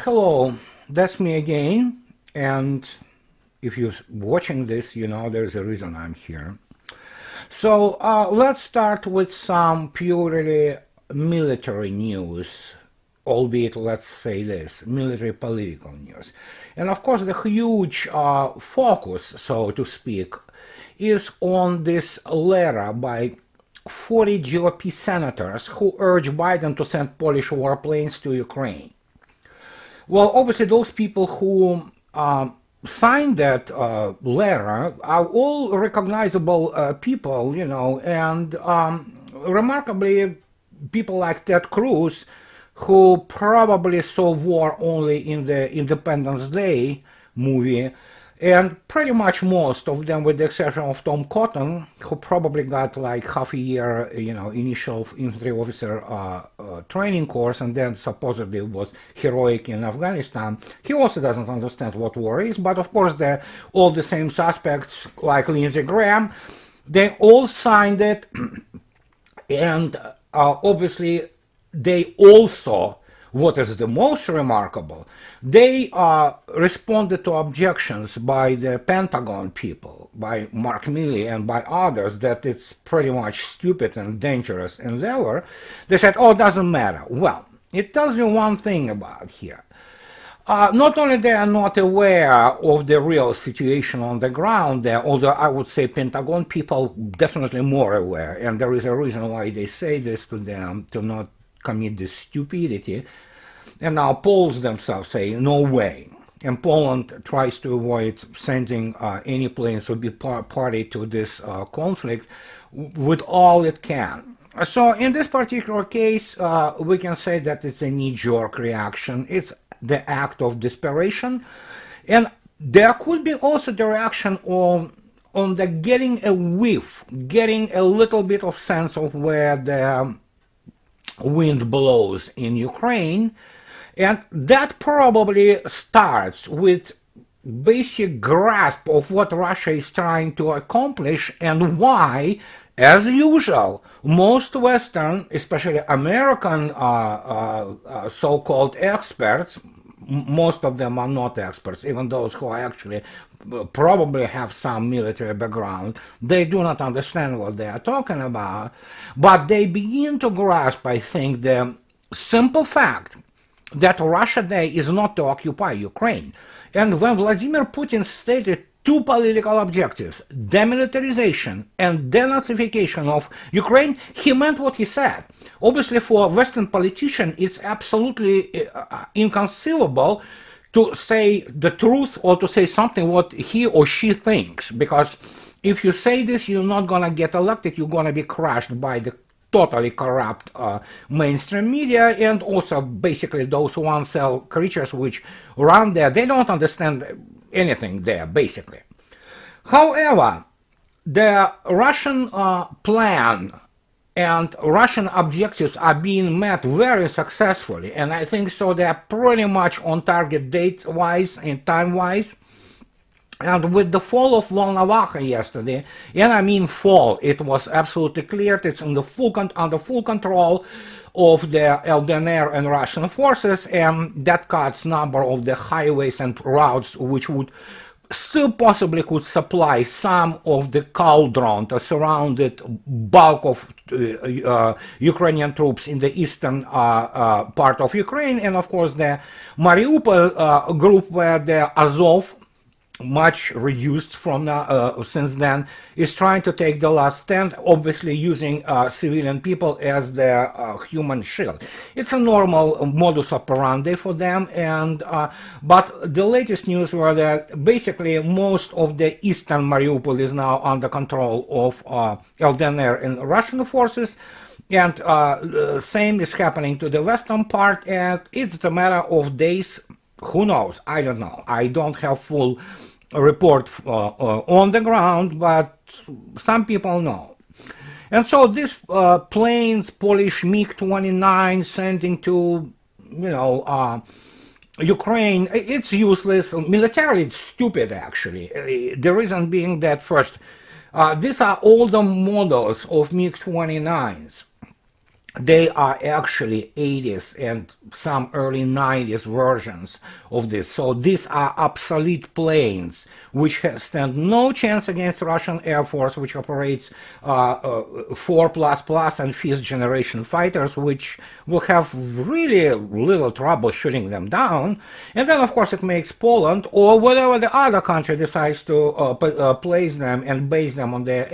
Hello, that's me again, and if you're watching this, you know there's a reason I'm here. So let's start with some purely military news, albeit, let's say this, military political news. And of course, the huge focus, so to speak, is on this letter by 40 GOP senators who urge Biden to send Polish warplanes to Ukraine. Well, obviously, those people who signed that letter are all recognizable people, you know, and remarkably, people like Ted Cruz, who probably saw war only in the Independence Day movie, and pretty much most of them, with the exception of Tom Cotton, who probably got like half a year, you know, initial infantry officer training course, and then supposedly was heroic in Afghanistan. He also doesn't understand what war is, but of course, all the same suspects, like Lindsey Graham, they all signed it, and obviously, they also, what is the most remarkable, they responded to objections by the Pentagon people, by Mark Milley and by others, that it's pretty much stupid and dangerous endeavor. They said, oh, it doesn't matter. Well, it tells you one thing about here. Not only they are not aware of the real situation on the ground there, although I would say Pentagon people definitely more aware, and there is a reason why they say this to them, to not commit this stupidity. And now Poles themselves say, no way. And Poland tries to avoid sending any planes to be party to this conflict with all it can. So in this particular case, we can say that it's a knee-jerk reaction. It's the act of desperation. And there could be also the reaction on the getting a whiff, getting a little bit of sense of where the wind blows in Ukraine. And that probably starts with basic grasp of what Russia is trying to accomplish and why, as usual, most Western, especially American so-called experts, most of them are not experts, even those who actually probably have some military background, they do not understand what they are talking about, but they begin to grasp, I think, the simple fact that Russia Day is not to occupy Ukraine. And when Vladimir Putin stated two political objectives, demilitarization and denazification of Ukraine, he meant what he said. Obviously, for a Western politician, it's absolutely inconceivable to say the truth or to say something what he or she thinks, because if you say this, you're not going to get elected, you're going to be crushed by the totally corrupt mainstream media, and also basically those one-cell creatures which run there. They don't understand anything there, basically. However, the Russian plan and Russian objectives are being met very successfully, and I think so they're pretty much on target date-wise and time-wise. And with the fall of Volnovakha yesterday, and I mean fall, it was absolutely clear it's under full control of the LDNR and Russian forces, and that cuts number of the highways and routes which would still possibly could supply some of the cauldron, the surrounded bulk of Ukrainian troops in the eastern part of Ukraine, and of course the Mariupol group, where the Azov, much reduced from since then, is trying to take the last stand, obviously using civilian people as their human shield. It's a normal modus operandi for them, and but the latest news were that basically most of the eastern Mariupol is now under control of LDNR and Russian forces, and same is happening to the western part, and it's the matter of days. Who knows? I don't know. I don't have full report on the ground, but some people know. And so these planes, Polish MiG-29 sending to, you know, Ukraine, it's useless. Militarily, it's stupid, actually. The reason being that, first, these are older models of MiG-29s. they are actually 80s and some early 90s versions of this. So these are obsolete planes which stand no chance against Russian Air Force, which operates 4 and 5th generation fighters, which will have really little trouble shooting them down. And then, of course, it makes Poland or whatever the other country decides to place them and base them on their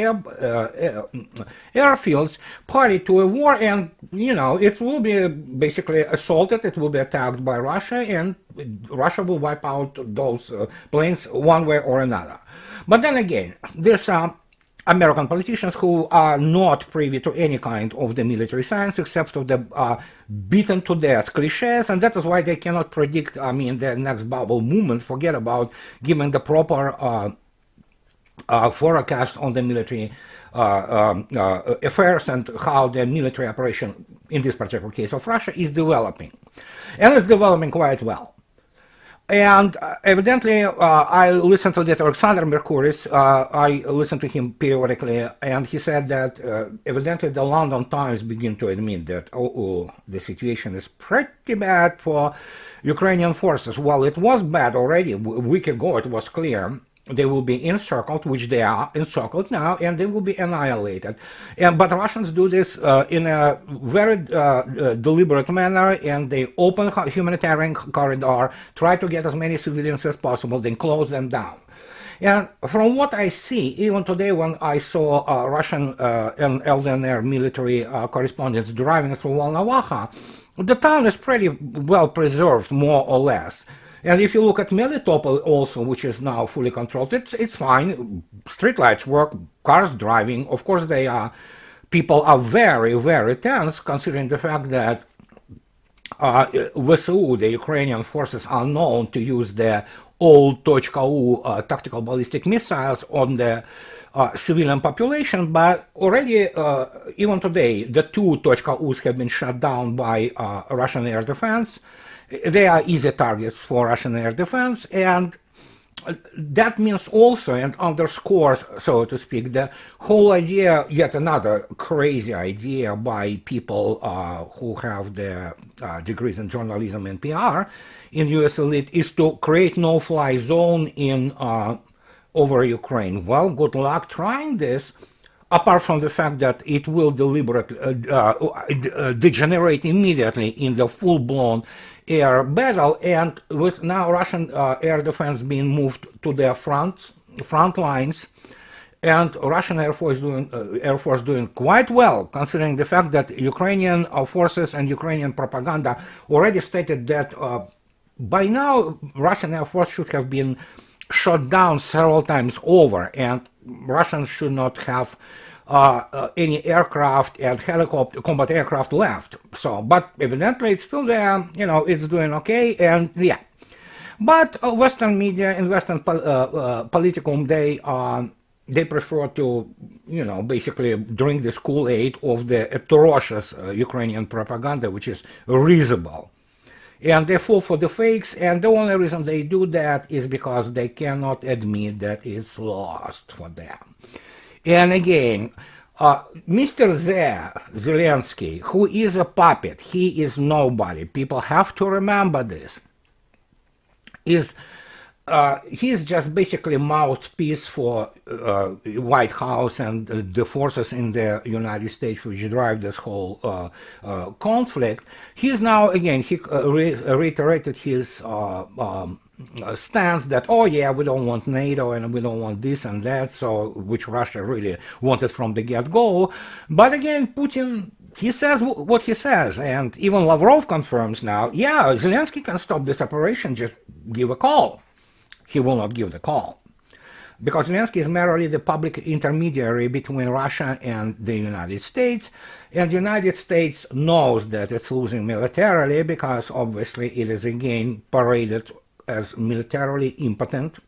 airfields party to a war, and it will be basically assaulted, it will be attacked by Russia, and Russia will wipe out those planes one way or another. But then again, there's American politicians who are not privy to any kind of the military science except of the beaten to death cliches, and that is why they cannot predict, the next bubble movement. Forget about giving the proper forecast on the military affairs and how the military operation, in this particular case of Russia, is developing. And it's developing quite well. And evidently, I listened to that Alexander Mercouris, I listened to him periodically, and he said that evidently the London Times begin to admit that, the situation is pretty bad for Ukrainian forces. Well, it was bad already. A week ago, it was clear. They will be encircled, which they are encircled now, and they will be annihilated. But Russians do this in a very deliberate manner, and they open humanitarian corridor, try to get as many civilians as possible, then close them down. And from what I see, even today when I saw Russian and LDNR military correspondents driving through Volnovakha, the town is pretty well preserved, more or less. And if you look at Melitopol also, which is now fully controlled, it's fine. Streetlights work, cars driving. Of course, people are very, very tense, considering the fact that VSU, the Ukrainian forces, are known to use the old .U tactical ballistic missiles on the civilian population, but already, even today, the 2 .Us have been shot down by Russian air defense. They are easy targets for Russian air defense, and that means also, and underscores, so to speak, the whole idea, yet another crazy idea by people who have the degrees in journalism and PR in US elite, is to create no-fly zone in over Ukraine. Well, good luck trying this, apart from the fact that it will deliberately degenerate immediately in the full-blown air battle, and with now Russian air defense being moved to their front lines, and Russian Air Force doing quite well, considering the fact that Ukrainian forces and Ukrainian propaganda already stated that by now Russian Air Force should have been shot down several times over, and Russians should not have any aircraft and combat aircraft left. So, but evidently it's still there, it's doing okay, and yeah. But Western media and Western politicum, they prefer to, basically drink the Kool-Aid of the atrocious Ukrainian propaganda, which is risible. And they fall for the fakes, and the only reason they do that is because they cannot admit that it's lost for them. And again, Mr. Zelensky, who is a puppet, he is nobody. People have to remember this. He's just basically mouthpiece for White House and the forces in the United States which drive this whole conflict. He's now, again, he reiterated his stance that, oh yeah, we don't want NATO and we don't want this and that, so which Russia really wanted from the get-go. But again, Putin, he says what he says, and even Lavrov confirms now, yeah, Zelensky can stop this operation, just give a call. He will not give the call, because Zelensky is merely the public intermediary between Russia and the United States, and the United States knows that it's losing militarily, because obviously it is again paraded as militarily impotent,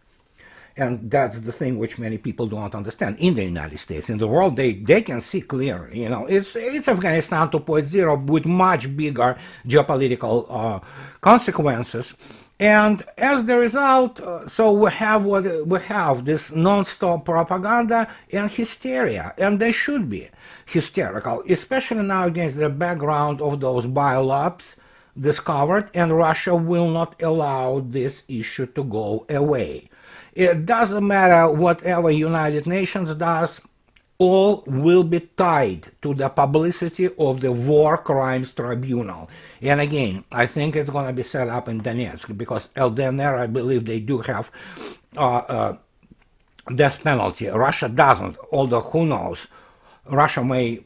and that's the thing which many people don't understand in the United States. In the world, they can see clearly, it's Afghanistan 2.0 with much bigger geopolitical consequences. And as the result, so we have what we have, this non-stop propaganda and hysteria, and they should be hysterical, especially now against the background of those biolabs discovered, and Russia will not allow this issue to go away. It doesn't matter whatever United Nations does, all will be tied to the publicity of the War Crimes Tribunal. And again, I think it's going to be set up in Donetsk, because LDNR, I believe they do have death penalty. Russia doesn't, although who knows, Russia may,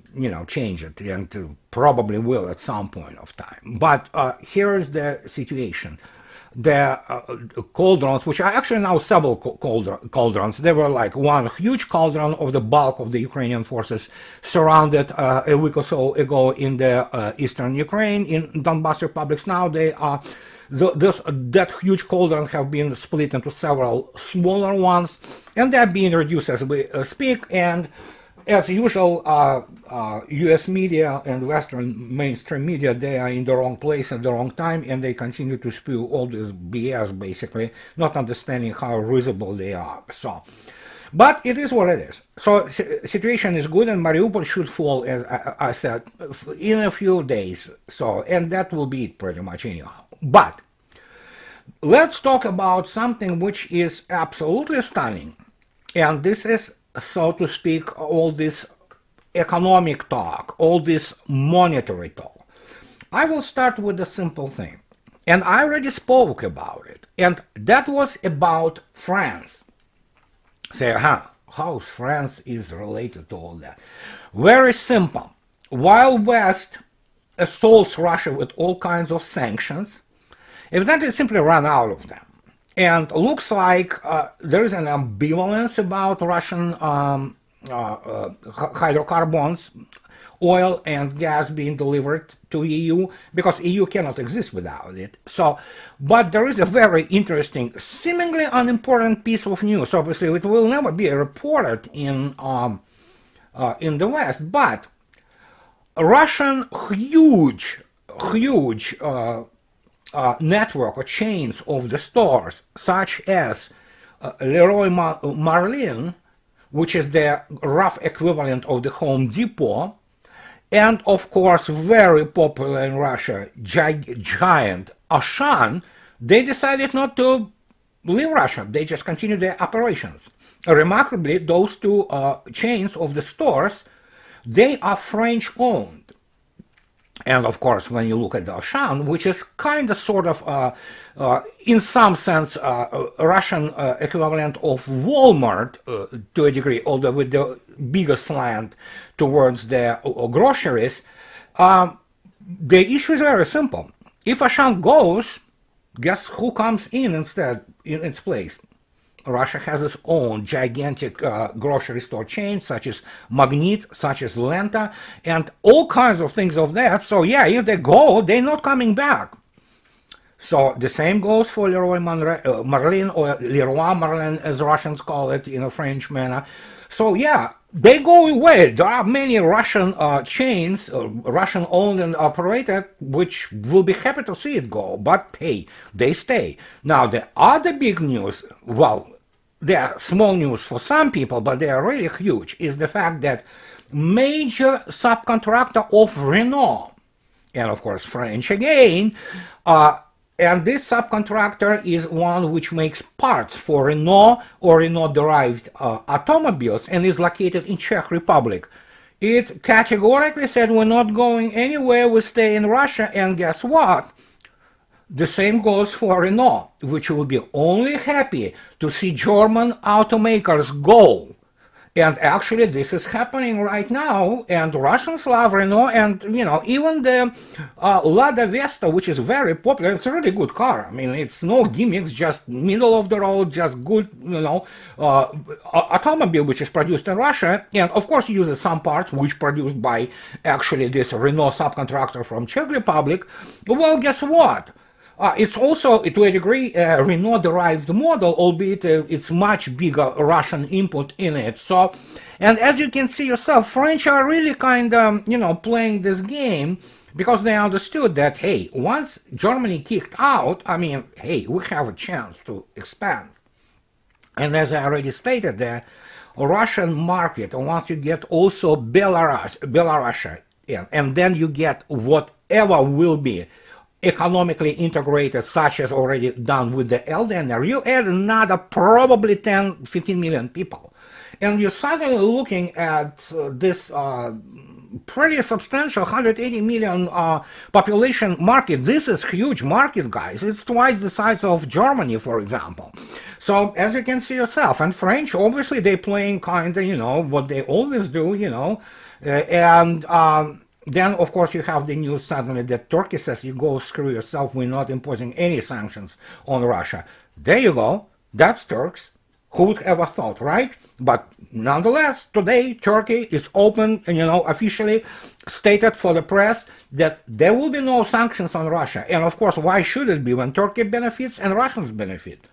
change it, and probably will at some point of time. But here is the situation. The cauldrons, which are actually now several cauldrons, they were like one huge cauldron of the bulk of the Ukrainian forces surrounded a week or so ago in the eastern Ukraine, in Donbas republics. Now they are, that huge cauldron have been split into several smaller ones, and they're being reduced as we speak. And as usual, US media and Western mainstream media, they are in the wrong place at the wrong time, and they continue to spew all this BS, basically, not understanding how risible they are. So, but it is what it is. So, situation is good, and Mariupol should fall, as I said, in a few days. So, and that will be it pretty much anyhow. But let's talk about something which is absolutely stunning, and this is, so to speak, all this economic talk, all this monetary talk. I will start with a simple thing, and I already spoke about it, and that was about France. Say, how France is related to all that? Very simple. While West assaults Russia with all kinds of sanctions, evidently simply run out of them. And looks like there is an ambivalence about Russian hydrocarbons, oil and gas being delivered to EU, because EU cannot exist without it. So, but there is a very interesting, seemingly unimportant piece of news. Obviously, it will never be reported in the West, but Russian huge network or chains of the stores, such as Leroy Merlin, which is the rough equivalent of the Home Depot, and of course very popular in Russia, giant Auchan, they decided not to leave Russia. They just continue their operations. Remarkably, those two chains of the stores, they are French owned. And of course, when you look at the Auchan, which is kind of sort of, in some sense, Russian equivalent of Walmart to a degree, although with the bigger slant towards the groceries, the issue is very simple. If Auchan goes, guess who comes in instead, in its place? Russia has its own gigantic grocery store chains, such as Magnit, such as Lenta, and all kinds of things of that. So yeah, if they go, they're not coming back. So the same goes for Leroy Merlin, or Leroy Merlin, as Russians call it in a French manner. So yeah, they go away. There are many Russian chains, Russian owned and operated, which will be happy to see it go, but hey, they stay. Now the other big news, well, they are small news for some people, but they are really huge, is the fact that major subcontractor of Renault, and of course French again, and this subcontractor is one which makes parts for Renault or Renault-derived automobiles, and is located in Czech Republic. It categorically said, we're not going anywhere, we stay in Russia, and guess what? The same goes for Renault, which will be only happy to see German automakers go. And actually, this is happening right now, and Russians love Renault, and, even the Lada Vesta, which is very popular, it's a really good car. I mean, it's no gimmicks, just middle of the road, just good, automobile, which is produced in Russia, and of course uses some parts which produced by actually this Renault subcontractor from Czech Republic. Well, guess what? It's also, to a degree, a Renault-derived model, albeit it's much bigger Russian input in it. So, and as you can see yourself, French are really kind of, playing this game because they understood that, hey, once Germany kicked out, I mean, hey, we have a chance to expand. And as I already stated, the Russian market, once you get also Belarus, yeah, and then you get whatever will be economically integrated, such as already done with the LDNR, you add another probably 10, 15 million people. And you're suddenly looking at this pretty substantial 180 million population market. This is huge market, guys. It's twice the size of Germany, for example. So as you can see yourself, and French, obviously they're playing kind of, you know, what they always do, you know, and then, of course, you have the news suddenly that Turkey says, you go screw yourself, we're not imposing any sanctions on Russia. There you go. That's Turks. Who would ever thought, right? But nonetheless, today, Turkey is open and, you know, officially stated for the press that there will be no sanctions on Russia. And, of course, why should it be when Turkey benefits and Russians benefit?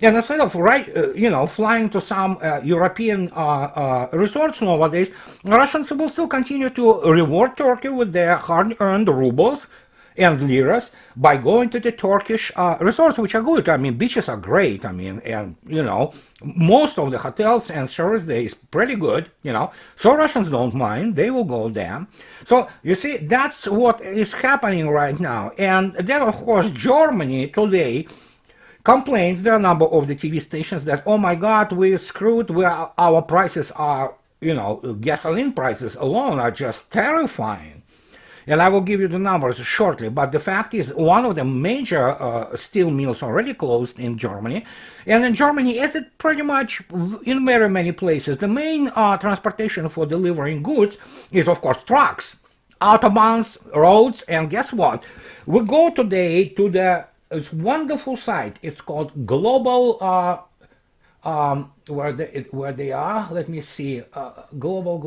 And instead of flying to some European resorts nowadays, Russians will still continue to reward Turkey with their hard-earned rubles and liras by going to the Turkish resorts, which are good. I mean, beaches are great. I mean, and you know, most of the hotels and service there is pretty good. You know, so Russians don't mind; they will go there. So you see, that's what is happening right now. And then, of course, Germany today complains, there are a number of the TV stations that, oh my God, we're screwed, our prices are, you know, gasoline prices alone are just terrifying. And I will give you the numbers shortly, but the fact is one of the major steel mills already closed in Germany. And in Germany, as it pretty much in very many places, the main transportation for delivering goods is, of course, trucks, autobahns, roads, and guess what? We go today to this wonderful site. It's called Global, where they are. Let me see. Global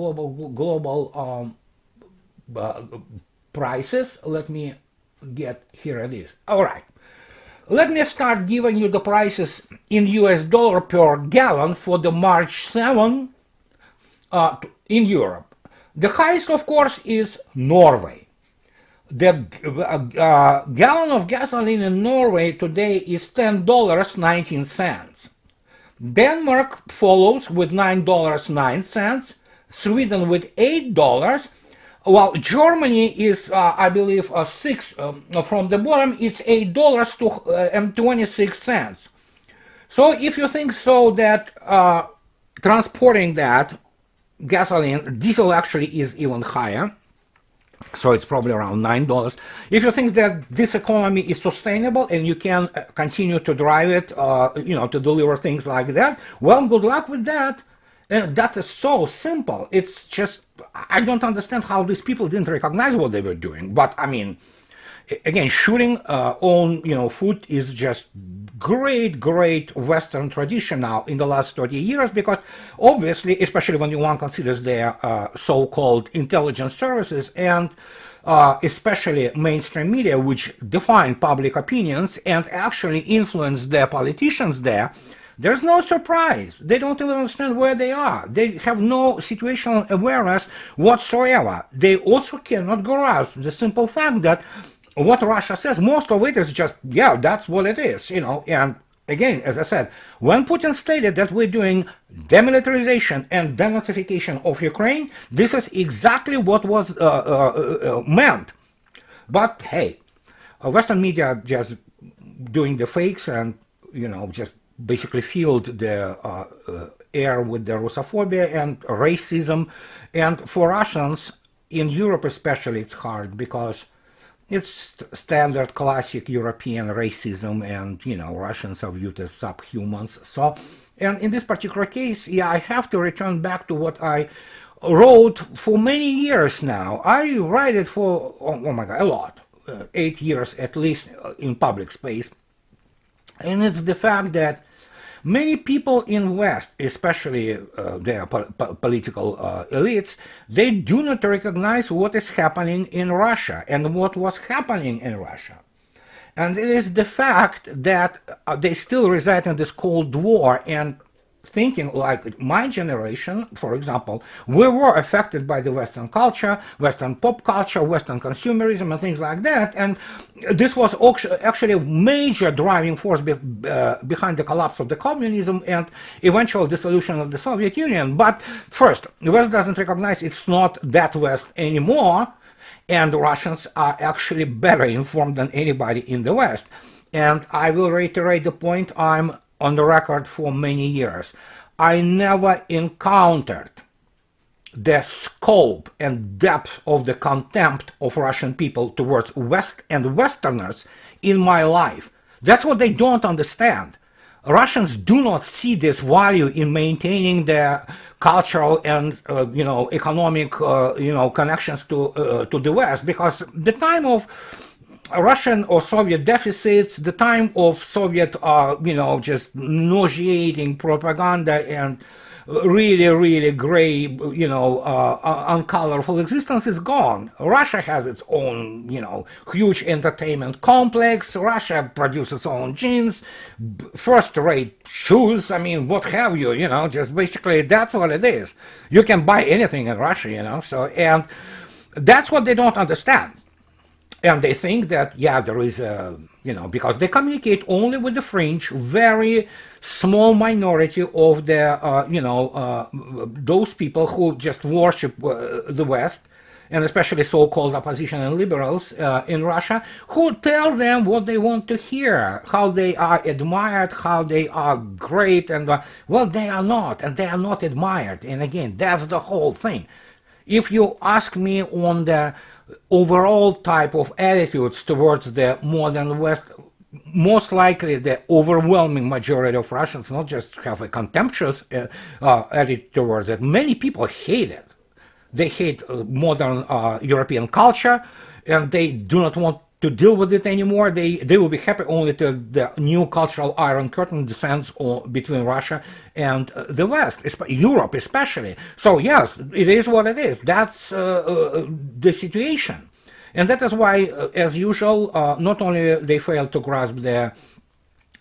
prices. Let me get, here it is. All right. Let me start giving you the prices in US dollar per gallon for the March 7 in Europe. The highest, of course, is Norway. The gallon of gasoline in Norway today is $10.19. Denmark follows with $9.09. Sweden with $8. While Germany is, I believe, 6 from the bottom. It's $8.26. So if you think so that transporting that gasoline, diesel actually is even higher. So it's probably around $9. If you think that this economy is sustainable and you can continue to drive it, to deliver things like that, well, good luck with that. And that is so simple. It's just, I don't understand how these people didn't recognize what they were doing. But I mean, again, shooting on food is just great Western tradition now in the last 30 years, because obviously, especially when one considers their so-called intelligence services and especially mainstream media, which define public opinions and actually influence their politicians there, there's no surprise. They don't even understand where they are. They have no situational awareness whatsoever. They also cannot grasp the simple fact that what Russia says, most of it is just, yeah, that's what it is, And again, as I said, when Putin stated that we're doing demilitarization and denazification of Ukraine, this is exactly what was meant. But hey, Western media just doing the fakes and, just basically filled the air with the Russophobia and racism. And for Russians, in Europe especially, it's hard because it's standard classic European racism, and Russians are viewed as subhumans. So, and in this particular case, yeah, I have to return back to what I wrote for many years now. I write it for oh my god, a lot, 8 years at least in public space, and it's the fact that many people in West, especially their political elites, they do not recognize what is happening in Russia and what was happening in Russia. And it is the fact that they still reside in this Cold War, and thinking like my generation, for example, we were affected by the Western culture, Western pop culture, Western consumerism, and things like that. And this was actually a major driving force behind the collapse of the communism and eventual dissolution of the Soviet Union. But first, the West doesn't recognize it's not that West anymore, and Russians are actually better informed than anybody in the West. And I will reiterate the point I'm on the record for many years. I never encountered the scope and depth of the contempt of Russian people towards West and Westerners in my life. That's what they don't understand. Russians do not see this value in maintaining their cultural and economic connections to the West, because the time of Russian or Soviet deficits, the time of Soviet, just nauseating propaganda and really gray, uncolorful existence is gone. Russia has its own, huge entertainment complex. Russia produces its own jeans, first-rate shoes. I mean, what have you? Just basically that's what it is. You can buy anything in Russia, So, and that's what they don't understand. And they think that, there is a, because they communicate only with the fringe, very small minority of the, those people who just worship the West, and especially so-called opposition and liberals in Russia, who tell them what they want to hear, how they are admired, how they are great, and, well, they are not, and they are not admired. And again, that's the whole thing. If you ask me on the overall type of attitudes towards the modern West, most likely the overwhelming majority of Russians not just have a contemptuous attitude towards it. Many people hate it. They hate modern European culture, and they do not want to deal with it anymore. They will be happy only till the new cultural Iron Curtain descends between Russia and the West, Europe especially. So yes, it is what it is. That's the situation. And that is why, as usual, not only they fail to grasp the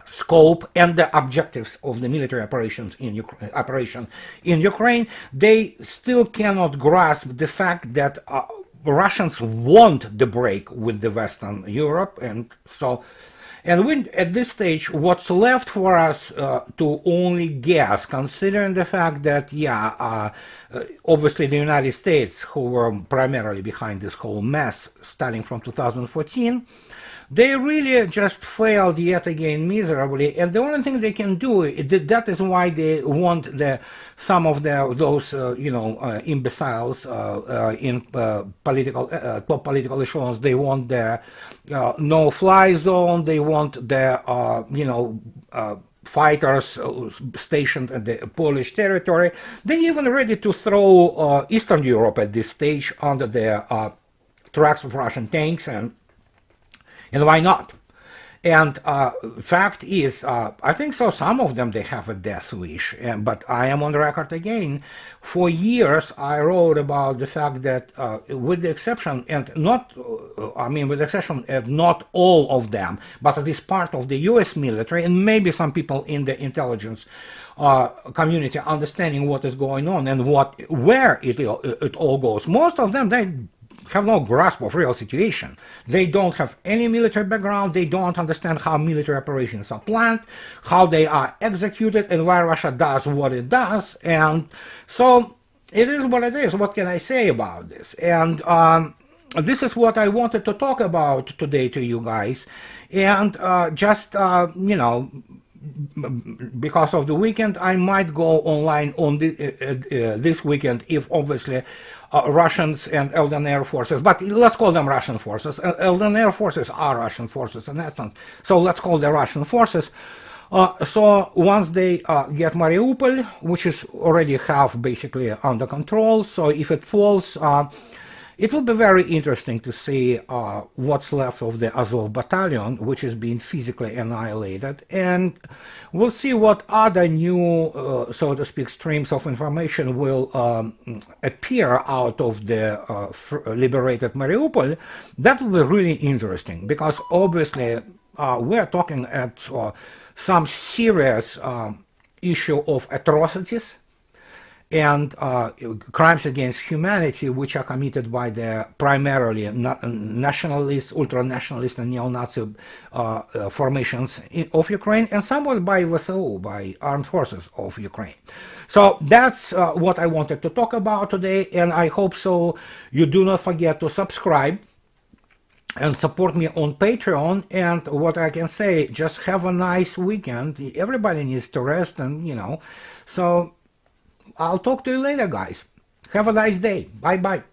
scope and the objectives of the military operations in Ukraine, they still cannot grasp the fact that Russians want the break with the Western Europe, and so, and at this stage, what's left for us to only guess, considering the fact that, obviously the United States, who were primarily behind this whole mess starting from 2014, they really just failed yet again miserably, and the only thing they can do, that is why they want some of those imbeciles in top political echelons. They want the no-fly zone. They want the fighters stationed at the Polish territory. They're even ready to throw Eastern Europe at this stage under the tracks of Russian tanks, and why not? And fact is, I think so. Some of them, they have a death wish. But I am on the record again. For years, I wrote about the fact that, with the exception, and not, with the exception of not all of them, but at least part of the U.S. military, and maybe some people in the intelligence community understanding what is going on and where it all goes. Most of them, they have no grasp of real situation. They don't have any military background. They don't understand how military operations are planned, how they are executed, and why Russia does what it does. And so it is what it is. What can I say about this? And this is what I wanted to talk about today to you guys. And because of the weekend, I might go online on this weekend if obviously Russians and Eldon Air Forces, but let's call them Russian forces. Eldon Air Forces are Russian forces in essence, so let's call them Russian forces. So once they get Mariupol, which is already half basically under control, so if it falls, it will be very interesting to see what's left of the Azov battalion, which is being physically annihilated, and we'll see what other new, so to speak, streams of information will appear out of the liberated Mariupol. That will be really interesting, because obviously we're talking at some serious issue of atrocities and crimes against humanity, which are committed by the primarily nationalist, ultra-nationalist, and neo-Nazi formations of Ukraine, and somewhat by VSU, by armed forces of Ukraine. So that's what I wanted to talk about today, and I hope so you do not forget to subscribe and support me on Patreon. And what I can say, just have a nice weekend. Everybody needs to rest, and so I'll talk to you later, guys. Have a nice day. Bye-bye.